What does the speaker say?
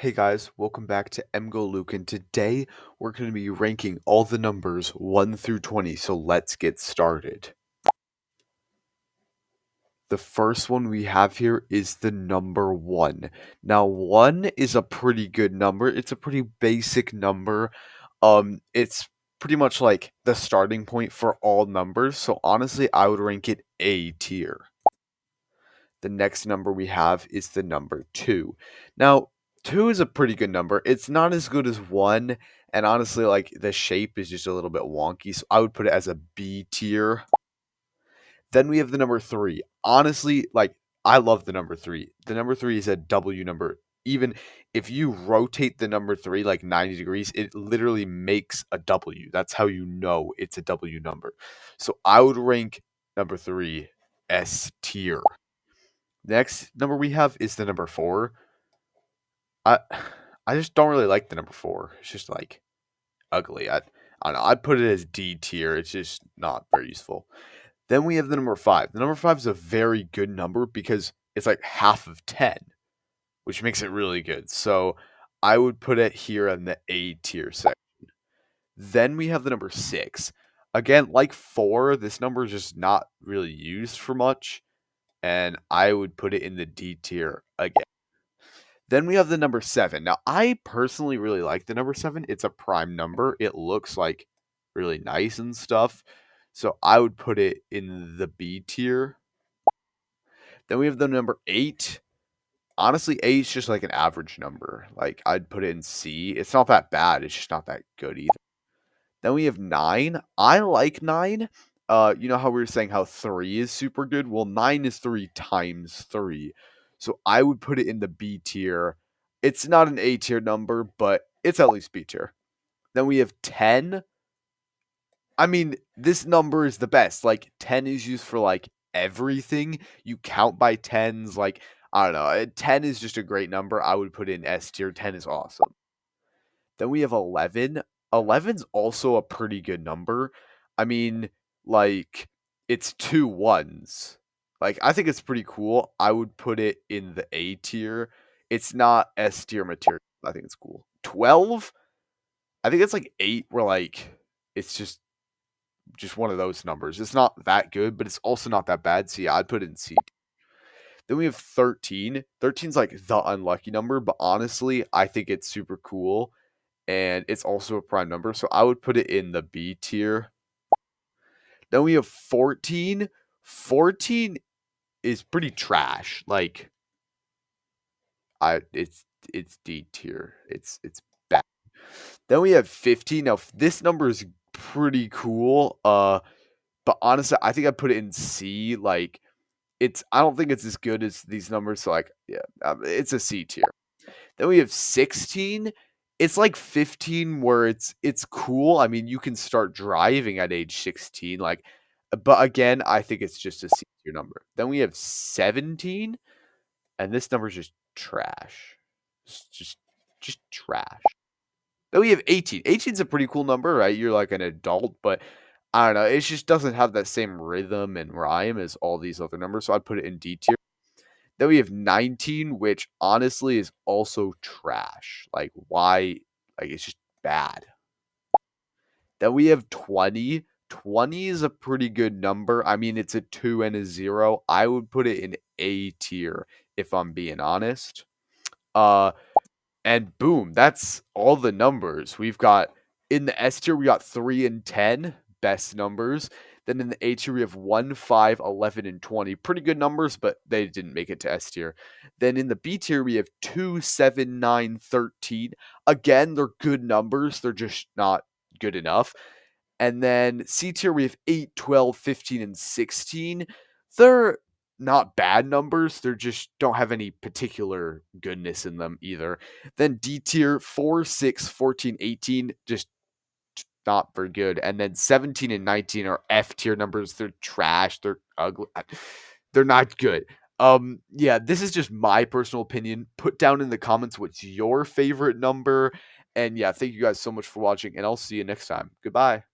Hey guys, welcome back to Luke, and today we're going to be ranking all the numbers 1 through 20, so let's get started. The first one we have here is the number 1. Now, 1 is a pretty good number. It's a pretty basic number. It's pretty much like the starting point for all numbers, so honestly, I would rank it A tier. The next number we have is the number 2. Now, 2 is a pretty good number. It's not as good as 1, and honestly, like, the shape is just a little bit wonky, so I would put it as a B tier. Then we have the number 3. Honestly, like, I love the number 3. The number 3 is a W number. Even if you rotate the number 3 like 90 degrees, it literally makes a W. That's how you know it's a W number. So I would rank number 3 S tier. Next number we have is the number 4. I I just don't really like the number 4. It's just like ugly. I don't know. I'd put it as D tier. It's just not very useful. Then we have the number 5. The number 5 is a very good number because it's like half of 10, which makes it really good. So I would put it here in the A tier section. Then we have the number 6. Again, like 4, this number is just not really used for much, and I would put it in the D tier again. Then we have the number 7. Now, I personally really like the number 7. It's a prime number. It looks like really nice and stuff. So I would put it in the B tier. Then we have the number 8. Honestly, 8 is just like an average number. Like, I'd put it in C. It's not that bad. It's just not that good either. Then we have 9. I like 9. You know how we were saying how 3 is super good? Well, 9 is 3 times 3. So I would put it in the B tier. It's not an A tier number, but it's at least B tier. Then we have 10. I mean, this number is the best. Like, 10 is used for like everything. You count by tens. Like, I don't know. 10 is just a great number. I would put it in S tier. 10 is awesome. Then we have 11. 11's also a pretty good number. I mean, like, it's 2 ones. Like, I think it's pretty cool. I would put it in the A tier. It's not S tier material. I think it's cool. 12, I think it's like 8 where like it's just one of those numbers. It's not that good, but it's also not that bad. So yeah, I'd put it in C. Then we have 13. 13's like the unlucky number, but honestly, I think it's super cool and it's also a prime number, so I would put it in the B tier. Then we have 14. 14 is pretty trash. Like it's D tier. It's bad. Then we have 15. Now this number is pretty cool. But honestly, I think I put it in C. Like I don't think it's as good as these numbers. So like, yeah, it's a C tier. Then we have 16. It's like 15 where it's cool. I mean, you can start driving at age 16, like, but again, I think it's just a C tier number. Then we have 17, and this number is just trash. Just trash. Then we have 18. 18 is a pretty cool number, right? You're like an adult, but I don't know. It just doesn't have that same rhythm and rhyme as all these other numbers, so I'd put it in D tier. Then we have 19, which honestly is also trash. Like, why? Like, it's just bad. Then we have 20. 20 is a pretty good number. I mean, it's a 2 and a 0. I would put it in A tier if I'm being honest. Uh, and boom, that's all the numbers. We've got in the S tier, we got 3 and 10, best numbers. Then in the A tier, we have 1, 5, 11, and 20. Pretty good numbers, but they didn't make it to S tier. Then in the B tier, we have 2, 7, 9, 13. Again, they're good numbers. They're just not good enough. And then C tier, we have 8, 12, 15, and 16. They're not bad numbers. They just don't have any particular goodness in them either. Then D tier, 4, 6, 14, 18, just not very good. And then 17 and 19 are F tier numbers. They're trash. They're ugly. They're not good. Yeah, this is just my personal opinion. Put down in the comments what's your favorite number. And yeah, thank you guys so much for watching, and I'll see you next time. Goodbye.